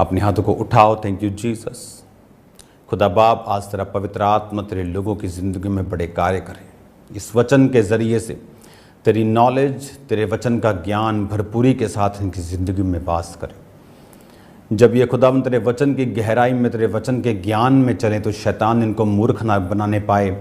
अपने हाथों को उठाओ। Thank you Jesus. खुदा बाप, आज तेरा पवित्र आत्मा तेरे लोगों की ज़िंदगी में बड़े कार्य करे। इस वचन के ज़रिए से तेरी नॉलेज, तेरे वचन का ज्ञान भरपूरी के साथ इनकी ज़िंदगी में वास करे। जब ये खुदावंद तेरे वचन की गहराई में, तेरे वचन के ज्ञान में चलें तो शैतान इनको मूर्ख ना बनाने पाए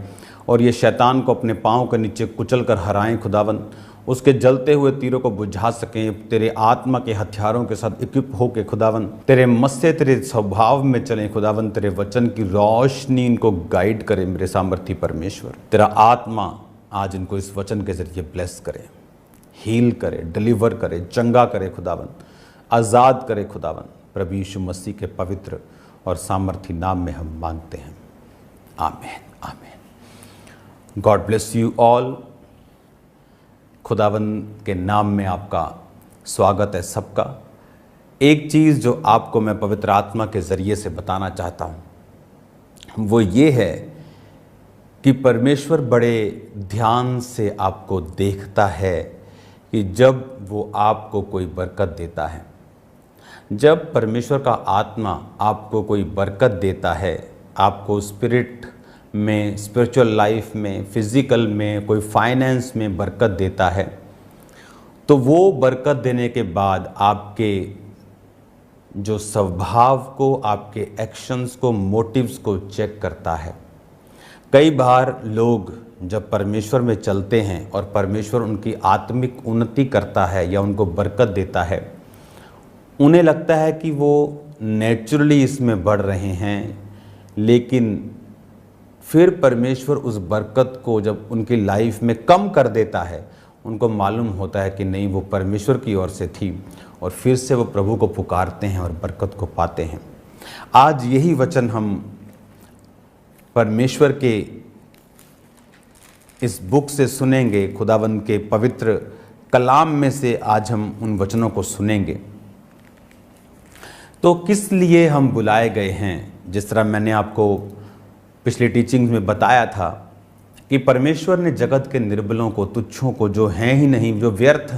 और ये शैतान को अपने पाँव के नीचे कुचल कर हराएं। खुदावंद उसके जलते हुए तीरों को बुझा सकें। तेरे आत्मा के हथियारों के साथ इक्विप हो के खुदावंद तेरे मस्से, तेरे स्वभाव में चलें। खुदावंद तेरे वचन की रोशनी इनको गाइड करे। मेरे सामर्थी परमेश्वर, तेरा आत्मा आज इनको इस वचन के जरिए ब्लेस करे, हील करे, डिलीवर करे, चंगा करे, खुदावंद आज़ाद करे। खुदावंद प्रभु यीशु मसीह के पवित्र और सामर्थी नाम में हम मांगते हैं, आमीन, आमीन। God bless you all. खुदावंद के नाम में आपका स्वागत है सबका। एक चीज़ जो आपको मैं पवित्र आत्मा के ज़रिए से बताना चाहता हूँ वो ये है कि परमेश्वर बड़े ध्यान से आपको देखता है कि जब वो आपको कोई बरकत देता है, जब परमेश्वर का आत्मा आपको कोई बरकत देता है, आपको स्पिरिट में, स्पिरिचुअल लाइफ में, फिज़िकल में, कोई फाइनेंस में बरकत देता है, तो वो बरकत देने के बाद आपके जो स्वभाव को, आपके एक्शंस को, मोटिव्स को चेक करता है। कई बार लोग जब परमेश्वर में चलते हैं और परमेश्वर उनकी आत्मिक उन्नति करता है या उनको बरकत देता है, उन्हें लगता है कि वो नेचुरली इसमें बढ़ रहे हैं, लेकिन फिर परमेश्वर उस बरकत को जब उनकी लाइफ में कम कर देता है, उनको मालूम होता है कि नहीं, वो परमेश्वर की ओर से थी, और फिर से वो प्रभु को पुकारते हैं और बरकत को पाते हैं। आज यही वचन हम परमेश्वर के इस बुक से सुनेंगे, खुदावंद के पवित्र कलाम में से आज हम उन वचनों को सुनेंगे। तो किस लिए हम बुलाए गए हैं? जिस तरह मैंने आपको पिछली टीचिंग्स में बताया था कि परमेश्वर ने जगत के निर्बलों को, तुच्छों को, जो हैं ही नहीं, जो व्यर्थ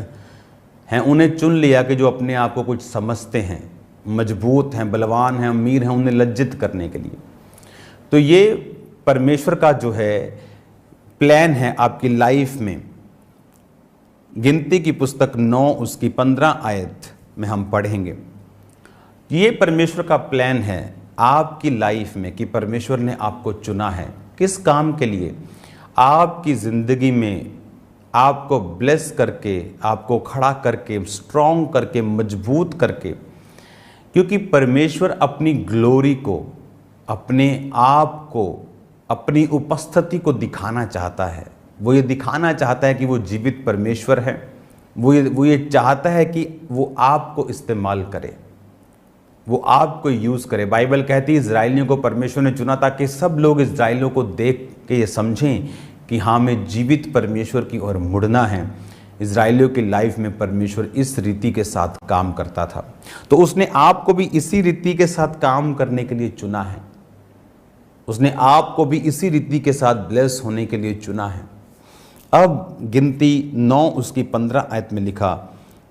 हैं, उन्हें चुन लिया कि जो अपने आप को कुछ समझते हैं, मजबूत हैं, बलवान हैं, अमीर हैं, उन्हें लज्जित करने के लिए। तो ये परमेश्वर का जो है प्लान है आपकी लाइफ में। गिनती की पुस्तक 9 उसकी 15 आयत में हम पढ़ेंगे। ये परमेश्वर का प्लान है आपकी लाइफ में कि परमेश्वर ने आपको चुना है किस काम के लिए? आपकी ज़िंदगी में आपको ब्लेस करके, आपको खड़ा करके, स्ट्रॉन्ग करके, मजबूत करके। क्योंकि परमेश्वर अपनी ग्लोरी को, अपने आप को, अपनी उपस्थिति को दिखाना चाहता है। वो ये दिखाना चाहता है कि वो जीवित परमेश्वर है। वो ये चाहता है कि वो आपको इस्तेमाल करे, वो आपको यूज़ करे। बाइबल कहती है इज़राइलियों को परमेश्वर ने चुना ताकि सब लोग इज़राइलियों को देख के ये समझें कि हाँ, हमें जीवित परमेश्वर की ओर मुड़ना है। इज़राइलियों की लाइफ में परमेश्वर इस रीति के साथ काम करता था, तो उसने आपको भी इसी रीति के साथ काम करने के लिए चुना है। उसने आपको भी इसी रीति के साथ ब्लेस होने के लिए चुना है। अब गिनती 9 उसकी 15 आयत में लिखा,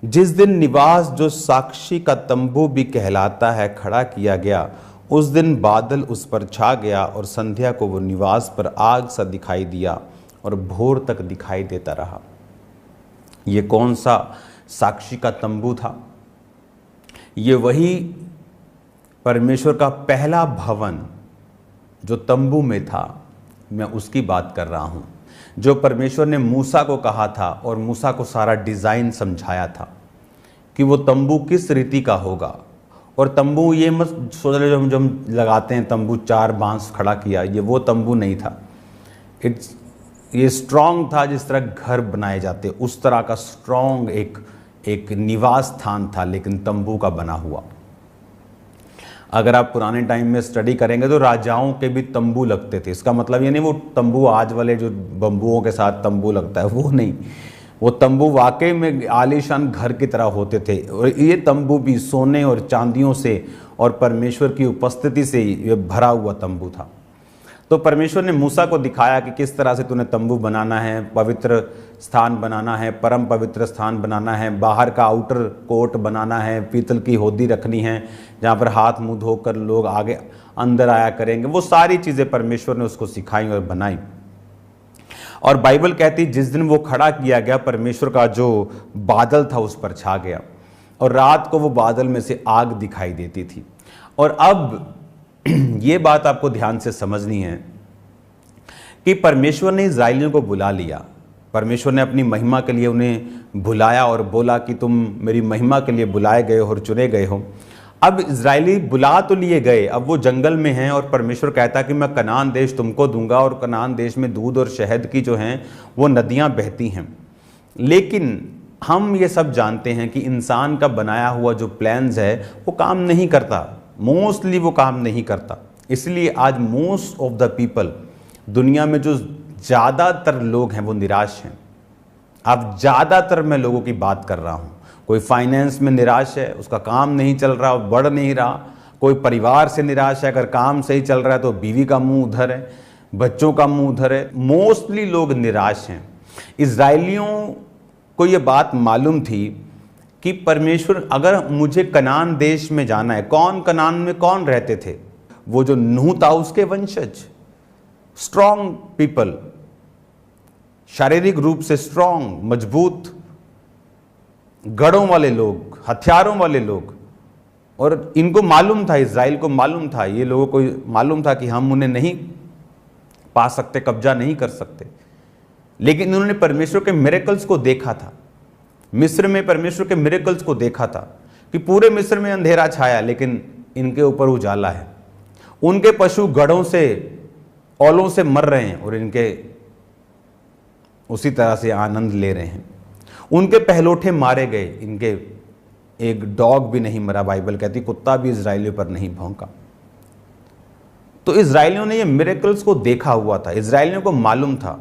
जिस दिन निवास जो साक्षी का तंबू भी कहलाता है खड़ा किया गया, उस दिन बादल उस पर छा गया और संध्या को वो निवास पर आग सा दिखाई दिया और भोर तक दिखाई देता रहा। ये कौन सा साक्षी का तंबू था? ये वही परमेश्वर का पहला भवन जो तंबू में था, मैं उसकी बात कर रहा हूँ, जो परमेश्वर ने मूसा को कहा था और मूसा को सारा डिज़ाइन समझाया था कि वो तंबू किस रीति का होगा। और तंबू ये मत सोच रहे जो हम लगाते हैं, तंबू 4 बांस खड़ा किया, ये वो तंबू नहीं था। ये स्ट्रॉन्ग था, जिस तरह घर बनाए जाते उस तरह का स्ट्रॉन्ग एक निवास स्थान था, लेकिन तंबू का बना हुआ। अगर आप पुराने टाइम में स्टडी करेंगे तो राजाओं के भी तंबू लगते थे। इसका मतलब ये नहीं वो तंबू आज वाले जो बम्बुओं के साथ तंबू लगता है, वो नहीं। वो तंबू वाकई में आलीशान घर की तरह होते थे, और ये तंबू भी सोने और चांदियों से और परमेश्वर की उपस्थिति से ये भरा हुआ तंबू था। तो परमेश्वर ने मूसा को दिखाया कि किस तरह से तूने तंबू बनाना है, पवित्र स्थान बनाना है, परम पवित्र स्थान बनाना है, बाहर का आउटर कोर्ट बनाना है, पीतल की होदी रखनी है जहाँ पर हाथ मुंह धोकर लोग आगे अंदर आया करेंगे। वो सारी चीज़ें परमेश्वर ने उसको सिखाई और बनाई। और बाइबल कहती जिस दिन वो खड़ा किया गया, परमेश्वर का जो बादल था उस पर छा गया और रात को वो बादल में से आग दिखाई देती थी। और अब ये बात आपको ध्यान से समझनी है कि परमेश्वर ने इज़राइलियों को बुला लिया। परमेश्वर ने अपनी महिमा के लिए उन्हें बुलाया और बोला कि तुम मेरी महिमा के लिए बुलाए गए हो और चुने गए हो। अब इज़राइली बुला तो लिए गए, अब वो जंगल में हैं और परमेश्वर कहता कि मैं कनान देश तुमको दूंगा और कनान देश में दूध और शहद की जो हैं वो नदियां बहती हैं। लेकिन हम ये सब जानते हैं कि इंसान का बनाया हुआ जो प्लान्स है वो काम नहीं करता, मोस्टली वो काम नहीं करता। इसलिए आज मोस्ट ऑफ द पीपल, दुनिया में जो ज़्यादातर लोग हैं वो निराश हैं। अब ज़्यादातर मैं लोगों की बात कर रहा हूँ। कोई फाइनेंस में निराश है, उसका काम नहीं चल रहा, बढ़ नहीं रहा। कोई परिवार से निराश है, अगर काम सही चल रहा है तो बीवी का मुंह उधर है, बच्चों का मुंह उधर है। मोस्टली लोग निराश हैं। इज़राइलियों को ये बात मालूम थी कि परमेश्वर, अगर मुझे कनान देश में जाना है, कनान में कौन रहते थे? वो जो नूह था उसके वंशज, स्ट्रॉन्ग पीपल, शारीरिक रूप से स्ट्रॉन्ग, मजबूत, गढ़ों वाले लोग, हथियारों वाले लोग। और इनको मालूम था, इज़राइल को मालूम था, ये लोगों को मालूम था कि हम उन्हें नहीं पा सकते, कब्जा नहीं कर सकते। लेकिन इन्होंने परमेश्वर के मिरेकल्स को देखा था। मिस्र में परमेश्वर के मिरेकल्स को देखा था कि पूरे मिस्र में अंधेरा छाया लेकिन इनके ऊपर उजाला है। उनके पशु गढ़ों से, औलों से मर रहे हैं और इनके उसी तरह से आनंद ले रहे हैं। उनके पहलोठे मारे गए, इनके एक डॉग भी नहीं मरा। बाइबल कहती कुत्ता भी इज़राइलियों पर नहीं भौंका। तो इज़राइलियों ने ये मिरेकल्स को देखा हुआ था। इज़राइलियों को मालूम था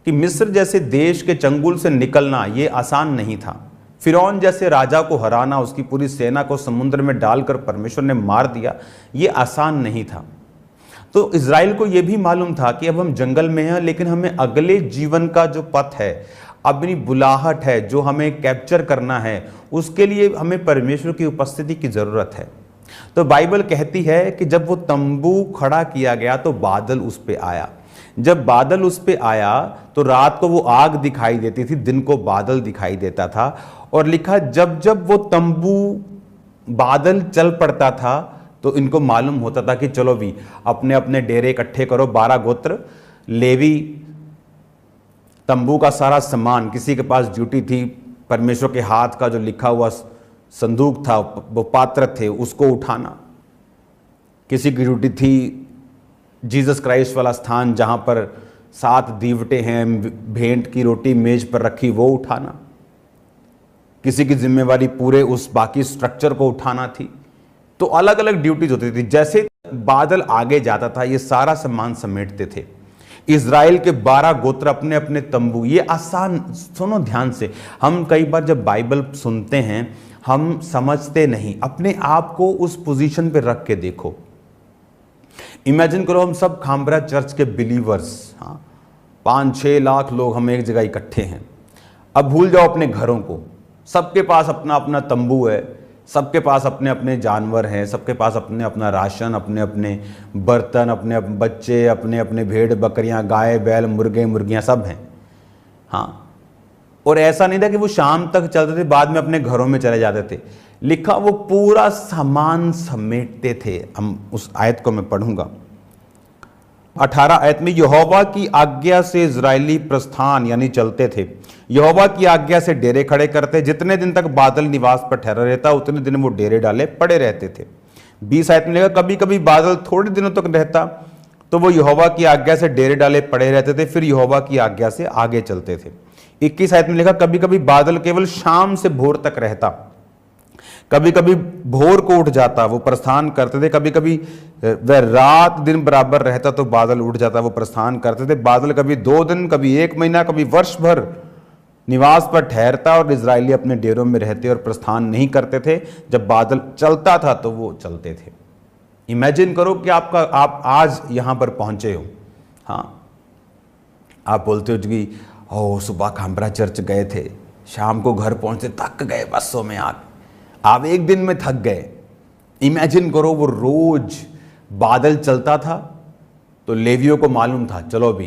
कि मिस्र जैसे देश के चंगुल से निकलना ये आसान नहीं था। फिरौन जैसे राजा को हराना, उसकी पूरी सेना को समुद्र में डालकर परमेश्वर ने मार दिया, ये आसान नहीं था। तो इज़राइल को यह भी मालूम था कि अब हम जंगल में हैं, लेकिन हमें अगले जीवन का जो पथ है, अपनी बुलाहट है जो हमें कैप्चर करना है, उसके लिए हमें परमेश्वर की उपस्थिति की ज़रूरत है। तो बाइबल कहती है कि जब वो तंबू खड़ा किया गया तो बादल उस पे आया। जब बादल उस पे आया तो रात को वो आग दिखाई देती थी, दिन को बादल दिखाई देता था। और लिखा जब जब वो तंबू बादल चल पड़ता था तो इनको मालूम होता था कि चलो भी अपने अपने डेरे इकट्ठे करो। 12 गोत्र, लेवी, तंबू का सारा सामान, किसी के पास ड्यूटी थी परमेश्वर के हाथ का जो लिखा हुआ संदूक था, वो पात्र थे, उसको उठाना। किसी की ड्यूटी थी जीसस क्राइस्ट वाला स्थान जहाँ पर 7 दीवटे हैं, भेंट की रोटी मेज पर रखी, वो उठाना। किसी की जिम्मेवारी पूरे उस बाकी स्ट्रक्चर को उठाना थी। तो अलग अलग ड्यूटीज होती थी। जैसे बादल आगे जाता था ये सारा सामान समेटते थे। इज़राइल के 12 गोत्र अपने अपने तंबू, ये आसान, सुनो ध्यान से, हम कई बार जब बाइबल सुनते हैं हम समझते नहीं। अपने आप को उस पोजीशन पे रख के देखो। इमेजिन करो हम सब खामबरा चर्च के बिलीवर्स, 5-6 लाख लोग हम एक जगह इकट्ठे हैं। अब भूल जाओ अपने घरों को, सबके पास अपना अपना तंबू है, सबके पास अपने अपने जानवर हैं, सबके पास अपने अपना राशन, अपने अपने बर्तन, अपने अपने बच्चे, अपने अपने भेड़ बकरियां, गाय बैल, मुर्गे मुर्गियां सब हैं। हाँ, और ऐसा नहीं था कि वो शाम तक चलते थे बाद में अपने घरों में चले जाते थे। लिखा वो पूरा सामान समेटते थे। हम उस आयत को मैं पढ़ूंगा। 18 आयत में, यहोवा की आज्ञा से इजरायली प्रस्थान यानी चलते थे, यहोवा की आज्ञा से डेरे खड़े करते, जितने दिन तक बादल निवास पर ठहरा रहता उतने दिन वो डेरे डाले पड़े रहते थे। 20 आयत में लिखा, कभी कभी बादल थोड़े दिनों तक रहता तो वो यहोवा की आज्ञा से डेरे डाले पड़े रहते थे, फिर यहोवा की आज्ञा से आगे चलते थे। 21 आयत में लिखा, कभी कभी बादल केवल शाम से भोर तक रहता, कभी कभी भोर को उठ जाता, वो प्रस्थान करते थे। कभी कभी वह रात दिन बराबर रहता तो बादल उठ जाता, वो प्रस्थान करते थे। बादल कभी 2 दिन, कभी 1 महीना, कभी वर्ष भर निवास पर ठहरता और इजरायली अपने डेरों में रहते और प्रस्थान नहीं करते थे। जब बादल चलता था तो वो चलते थे। इमेजिन करो कि आप आज यहां पर पहुंचे हो। हाँ, आप बोलते हो कि सुबह खामरा चर्च गए थे, शाम को घर पहुंचे थक गए बसों में आप एक दिन में थक गए। इमेजिन करो वो रोज बादल चलता था तो लेवियों को मालूम था, चलो भी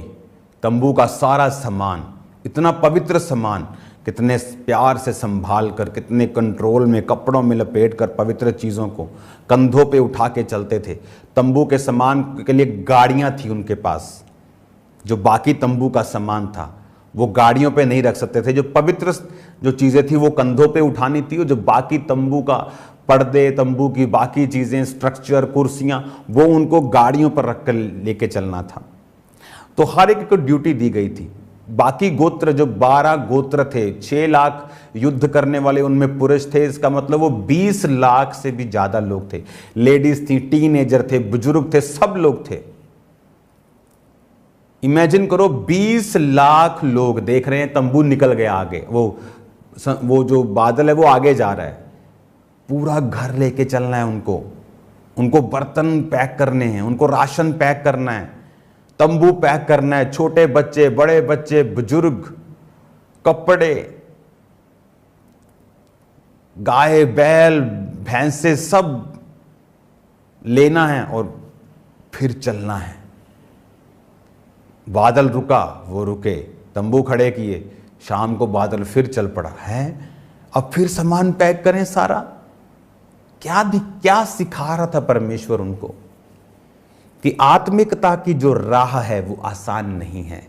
तंबू का सारा सामान, इतना पवित्र सामान, कितने प्यार से संभाल कर, कितने कंट्रोल में, कपड़ों में लपेट कर पवित्र चीज़ों को कंधों पे उठा के चलते थे। तंबू के सामान के लिए गाड़ियां थी उनके पास, जो बाकी तंबू का सामान था वो गाड़ियों पे नहीं रख सकते थे। जो पवित्र जो चीज़ें थी वो कंधों पे उठानी थी, और जो बाकी तंबू का पर्दे, तंबू की बाकी चीज़ें, स्ट्रक्चर, कुर्सियां, वो उनको गाड़ियों पर रख कर लेके चलना था। तो हर एक को ड्यूटी दी गई थी। बाकी गोत्र, जो 12 गोत्र थे, 6 लाख युद्ध करने वाले उनमें पुरुष थे, इसका मतलब वो 20 लाख से भी ज्यादा लोग थे। लेडीज थी, टीनेजर थे, बुजुर्ग थे, सब लोग थे। इमेजिन करो 20 लाख लोग देख रहे हैं, तंबू निकल गया आगे, वो जो बादल है वो आगे जा रहा है, पूरा घर लेके चलना है उनको बर्तन पैक करने हैं, उनको राशन पैक करना है, तंबू पैक करना है, छोटे बच्चे, बड़े बच्चे, बुजुर्ग, कपड़े, गाय, बैल, भैंसे सब लेना है और फिर चलना है। बादल रुका, वो रुके, तंबू खड़े किए, शाम को बादल फिर चल पड़ा है, अब फिर सामान पैक करें सारा। क्या सिखा रहा था परमेश्वर उनको कि आत्मिकता की जो राह है वो आसान नहीं है।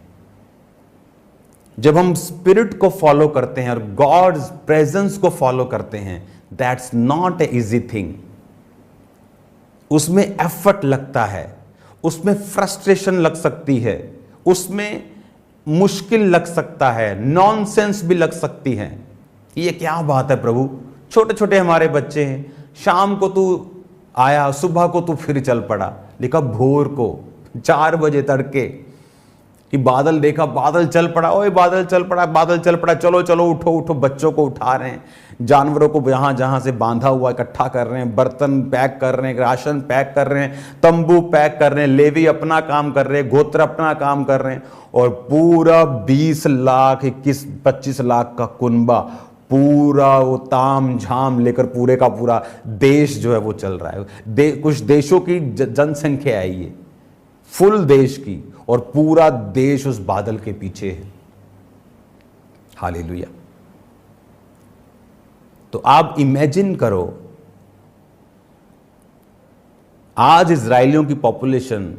जब हम स्पिरिट को फॉलो करते हैं और गॉड्स प्रेजेंस को फॉलो करते हैं, that's not a easy thing. उसमें एफर्ट लगता है, उसमें फ्रस्ट्रेशन लग सकती है, उसमें मुश्किल लग सकता है, नॉनसेंस भी लग सकती है। ये क्या बात है प्रभु, छोटे छोटे हमारे बच्चे हैं, शाम को तू आया, सुबह को तू फिर चल पड़ा, लिखा भोर को 4 बजे तड़के कि बादल देखा, बादल चल पड़ा, ओए बादल चल पड़ा, बादल चल पड़ा, चलो चलो उठो उठो, बच्चों को उठा रहे हैं, जानवरों को जहां जहां से बांधा हुआ इकट्ठा कर रहे हैं, बर्तन पैक कर रहे हैं, राशन पैक कर रहे हैं, तंबू पैक कर रहे हैं, लेवी अपना काम कर रहे हैं, गोत्र अपना काम कर रहे हैं, और पूरा 20 लाख 21-25 लाख का कुनबा, पूरा वो ताम झाम लेकर पूरे का पूरा देश जो है वो चल रहा है। कुछ देशों की जनसंख्या है ये, फुल देश की, और पूरा देश उस बादल के पीछे है। हालेलुया। तो आप इमेजिन करो, आज इजरायलियों की पॉपुलेशन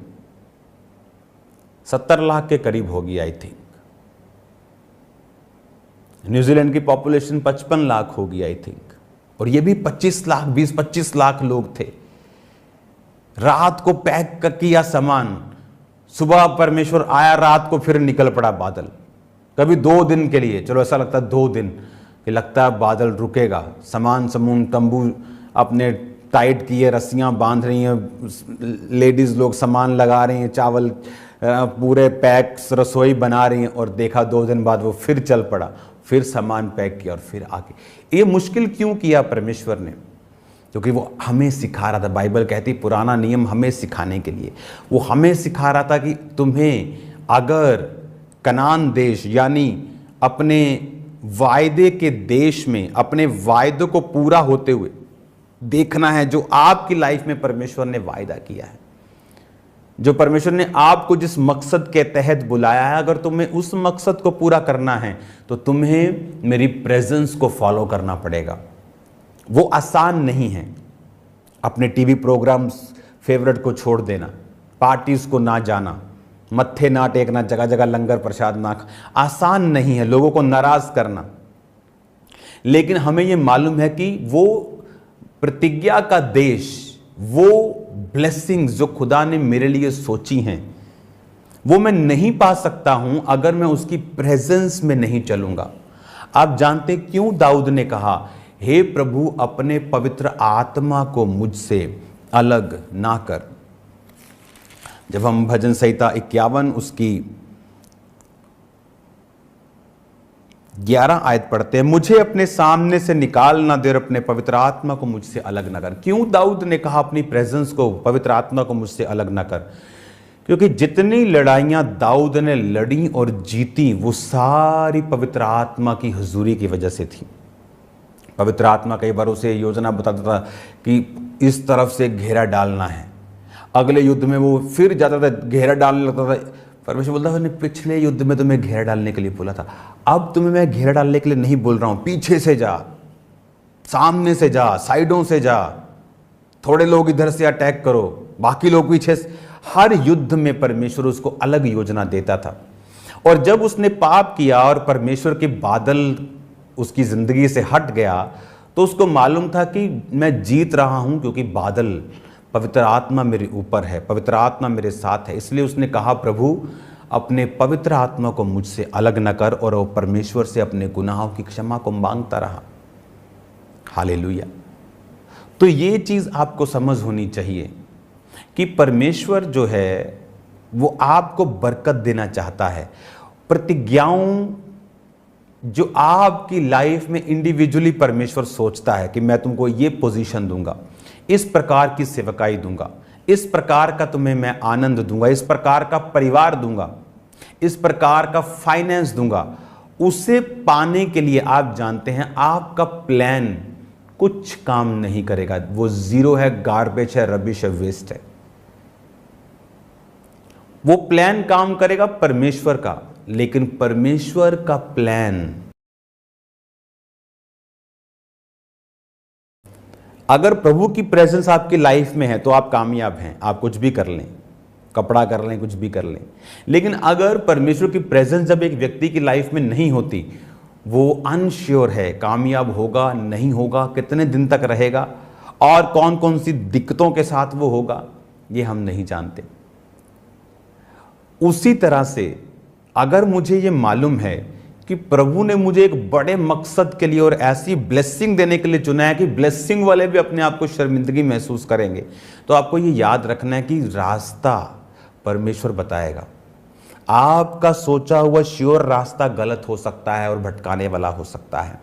70 लाख के करीब होगी आई थिंक। न्यूजीलैंड की पॉपुलेशन 55 लाख होगी आई थिंक, और ये भी 25 लाख 20-25 लाख लोग थे। रात को पैक किया सामान, सुबह परमेश्वर आया, रात को फिर निकल पड़ा बादल। कभी 2 दिन के लिए, चलो ऐसा लगता है 2 दिन कि लगता है बादल रुकेगा, सामान समून तंबू अपने टाइट किए, रस्सियां बांध रही हैं, लेडीज लोग सामान लगा रही हैं, चावल पूरे पैक, रसोई बना रही हैं, और देखा 2 दिन बाद वो फिर चल पड़ा, फिर सामान पैक किया और फिर आगे। ये मुश्किल क्यों किया परमेश्वर ने? क्योंकि वो हमें सिखा रहा था। बाइबल कहती पुराना नियम हमें सिखाने के लिए, वो हमें सिखा रहा था कि तुम्हें अगर कनान देश यानी अपने वायदे के देश में अपने वायदे को पूरा होते हुए देखना है, जो आपकी लाइफ में परमेश्वर ने वायदा किया है, जो परमेश्वर ने आपको जिस मकसद के तहत बुलाया है, अगर तुम्हें उस मकसद को पूरा करना है तो तुम्हें मेरी प्रेजेंस को फॉलो करना पड़ेगा। वो आसान नहीं है। अपने टीवी प्रोग्राम्स फेवरेट को छोड़ देना, पार्टीज को ना जाना, मत्थे ना टेकना, जगह जगह लंगर प्रसाद ना, आसान नहीं है लोगों को नाराज करना। लेकिन हमें ये मालूम है कि वो प्रतिज्ञा का देश, वो ब्लेसिंग्स जो खुदा ने मेरे लिए सोची हैं, वो मैं नहीं पा सकता हूं अगर मैं उसकी प्रेजेंस में नहीं चलूंगा। आप जानते क्यों दाऊद ने कहा, हे प्रभु अपने पवित्र आत्मा को मुझसे अलग ना कर। जब हम भजन संहिता 51 उसकी 11 आयत पढ़ते हैं, मुझे अपने सामने से निकाल ना दे और अपने पवित्र आत्मा को मुझसे अलग ना कर। क्यों दाऊद ने कहा अपनी प्रेजेंस को, पवित्र आत्मा को मुझसे अलग ना कर? क्योंकि जितनी लड़ाइयां दाऊद ने लड़ी और जीती वो सारी पवित्र आत्मा की हुजूरी की वजह से थी। पवित्र आत्मा कई बार उसे योजना बताता था कि इस तरफ से घेरा डालना है, अगले युद्ध में वो फिर जाता था, घेरा डालने लगता था। परमेश्वर बोलता था, मैंने पिछले युद्ध में तुम्हें घेरा डालने के लिए बोला था, अब तुम्हें मैं घेरा डालने के लिए नहीं बोल रहा हूं, पीछे से जा, सामने से जा, साइडों से जा, थोड़े लोग इधर से अटैक करो, बाकी लोग पीछे से। हर युद्ध में परमेश्वर उसको अलग योजना देता था। और जब उसने पाप किया और परमेश्वर के बादल उसकी जिंदगी से हट गया, तो उसको मालूम था कि मैं जीत रहा हूं क्योंकि बादल, पवित्र आत्मा मेरे ऊपर है, पवित्र आत्मा मेरे साथ है। इसलिए उसने कहा, प्रभु अपने पवित्र आत्मा को मुझसे अलग न कर, और वो परमेश्वर से अपने गुनाहों की क्षमा को मांगता रहा। हालेलुया। तो ये चीज आपको समझ होनी चाहिए कि परमेश्वर जो है वो आपको बरकत देना चाहता है। प्रतिज्ञाओं जो आपकी लाइफ में इंडिविजुअली परमेश्वर सोचता है कि मैं तुमको ये पोजीशन दूंगा, इस प्रकार की सेवकाई दूंगा, इस प्रकार का तुम्हें मैं आनंद दूंगा, इस प्रकार का परिवार दूंगा, इस प्रकार का फाइनेंस दूंगा, उसे पाने के लिए आप जानते हैं आपका प्लान कुछ काम नहीं करेगा। वो जीरो है, गार्बेज है, रबिश है, वेस्ट है। वो प्लान काम करेगा परमेश्वर का, लेकिन परमेश्वर का प्लान, अगर प्रभु की प्रेजेंस आपकी लाइफ में है तो आप कामयाब हैं, आप कुछ भी कर लें, कपड़ा कर लें, कुछ भी कर लें। लेकिन अगर परमेश्वर की प्रेजेंस जब एक व्यक्ति की लाइफ में नहीं होती, वो अनश्योर है, कामयाब होगा नहीं होगा, कितने दिन तक रहेगा, और कौन कौन सी दिक्कतों के साथ वो होगा, ये हम नहीं जानते। उसी तरह से अगर मुझे ये मालूम है कि प्रभु ने मुझे एक बड़े मकसद के लिए और ऐसी ब्लेसिंग देने के लिए चुना है कि ब्लेसिंग वाले भी अपने आप को शर्मिंदगी महसूस करेंगे, तो आपको ये याद रखना है कि रास्ता परमेश्वर बताएगा। आपका सोचा हुआ श्योर रास्ता गलत हो सकता है और भटकाने वाला हो सकता है,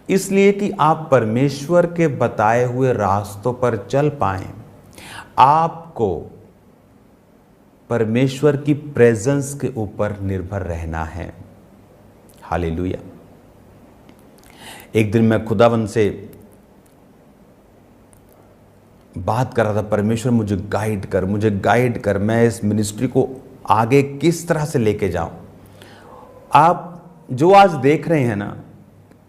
इसलिए कि आप परमेश्वर के बताए हुए रास्तों पर चल पाएं, आपको परमेश्वर की प्रेजेंस के ऊपर निर्भर रहना है। हालेलुया। एक दिन मैं खुदावन से बात कर रहा था, परमेश्वर मुझे गाइड कर, मुझे गाइड कर, मैं इस मिनिस्ट्री को आगे किस तरह से लेके जाऊं। आप जो आज देख रहे हैं ना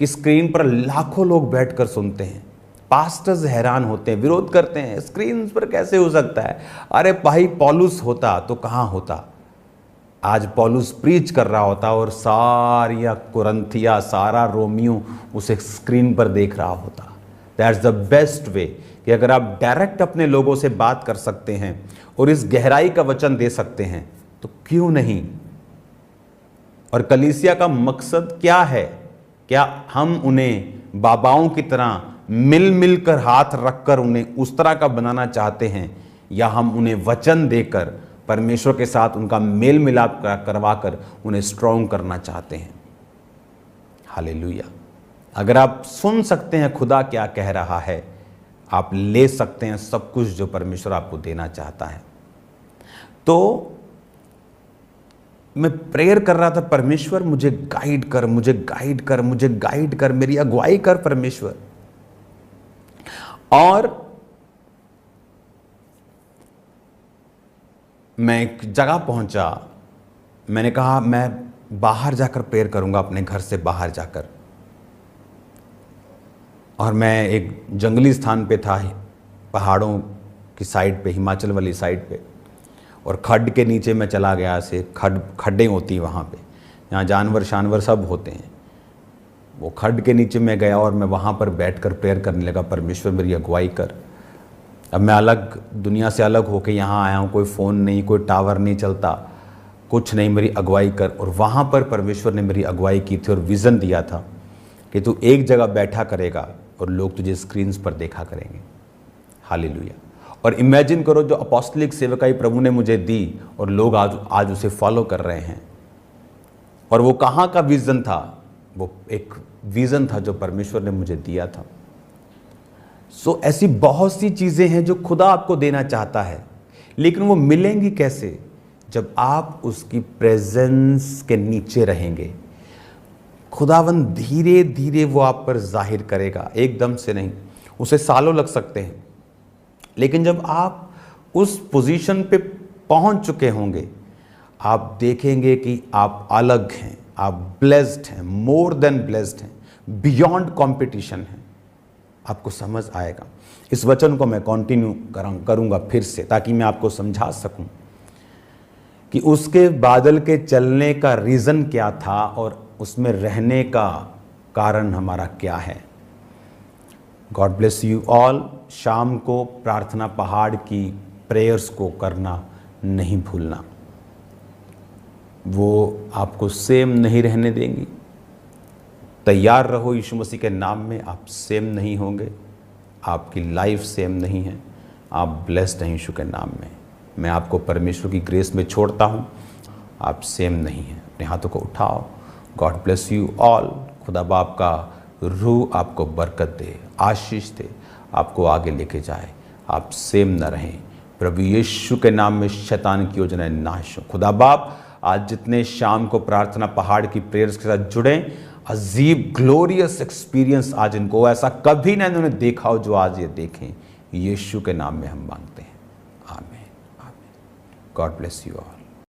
कि स्क्रीन पर लाखों लोग बैठकर सुनते हैं, पास्टर्स हैरान होते हैं, विरोध करते हैं, स्क्रीन पर कैसे हो सकता है। अरे भाई, पौलुस होता तो कहाँ होता, आज पौलुस प्रीच कर रहा होता और सारिया कुरंथिया, सारा रोमियो उसे स्क्रीन पर देख रहा होता। दैट्स द बेस्ट वे कि अगर आप डायरेक्ट अपने लोगों से बात कर सकते हैं और इस गहराई का वचन दे सकते हैं तो क्यों नहीं। और कलीसिया का मकसद क्या है? क्या हम उन्हें बाबाओं की तरह मिल मिल कर हाथ रखकर उन्हें उस तरह का बनाना चाहते हैं, या हम उन्हें वचन देकर परमेश्वर के साथ उनका मेल मिलाप करवाकर उन्हें स्ट्रॉन्ग करना चाहते हैं? हालेलुया। अगर आप सुन सकते हैं खुदा क्या कह रहा है, आप ले सकते हैं सब कुछ जो परमेश्वर आपको देना चाहता है। तो मैं प्रेयर कर रहा था, परमेश्वर मुझे गाइड कर, मुझे गाइड कर, मुझे गाइड कर, मेरी अगुवाई कर परमेश्वर। और मैं एक जगह पहुंचा, मैंने कहा मैं बाहर जाकर प्रेयर करूंगा, अपने घर से बाहर जाकर। और मैं एक जंगली स्थान पे था, पहाड़ों की साइड पे, हिमाचल वाली साइड पे, और खड्ड के नीचे मैं चला गया। से खड्डें होती हैं वहाँ पे, यहाँ जानवर सब होते हैं। वो खड्ड के नीचे मैं गया और मैं वहाँ पर बैठकर प्रेयर करने लगा, परमेश्वर मेरी अगुवाई कर। अब मैं अलग दुनिया से अलग होके यहाँ आया हूँ, कोई फ़ोन नहीं, कोई टावर नहीं चलता, कुछ नहीं, मेरी अगुवाई कर। और वहाँ पर परमेश्वर ने मेरी अगुवाई की थी और विज़न दिया था कि तू एक जगह बैठा करेगा और लोग तुझे स्क्रीन्स पर देखा करेंगे। हालेलुया। और इमेजिन करो, जो अपोस्टलिक सेवकाई प्रभु ने मुझे दी और लोग आज उसे फॉलो कर रहे हैं। और वो कहाँ का विज़न था? वो एक विज़न था जो परमेश्वर ने मुझे दिया था। सो ऐसी बहुत सी चीज़ें हैं जो खुदा आपको देना चाहता है, लेकिन वो मिलेंगी कैसे? जब आप उसकी प्रेजेंस के नीचे रहेंगे, खुदावंद धीरे धीरे वो आप पर जाहिर करेगा, एकदम से नहीं, उसे सालों लग सकते हैं। लेकिन जब आप उस पोजीशन पे पहुंच चुके होंगे, आप देखेंगे कि आप अलग हैं, आप ब्लेस्ड हैं, मोर देन ब्लेस्ड हैं, बियॉन्ड कंपटीशन हैं। आपको समझ आएगा। इस वचन को मैं कंटिन्यू करूंगा फिर से, ताकि मैं आपको समझा सकूं कि उसके बादल के चलने का रीज़न क्या था और उसमें रहने का कारण हमारा क्या है। God bless you all. शाम को प्रार्थना पहाड़ की प्रेयर्स को करना नहीं भूलना, वो आपको सेम नहीं रहने देंगी। तैयार रहो यीशु मसीह के नाम में, आप सेम नहीं होंगे, आपकी लाइफ सेम नहीं है, आप ब्लेस्ड हैं यीशु के नाम में। मैं आपको परमेश्वर की ग्रेस में छोड़ता हूँ, आप सेम नहीं हैं। अपने हाथों को उठाओ। God bless you all. खुदा बाप का रूह आपको बरकत दे, आशीष दे, आपको आगे लेके जाए, आप सेम न रहें। प्रभु यीशु के नाम में शैतान की योजनाएं नाश हो। खुदा बाप आज जितने शाम को प्रार्थना पहाड़ की प्रेयर्स के साथ जुड़े, अजीब ग्लोरियस एक्सपीरियंस आज इनको ऐसा कभी ना इन्होंने देखा हो जो आज ये देखें। यीशु के नाम में हम मांगते हैं, आमीन आमीन। God bless you all.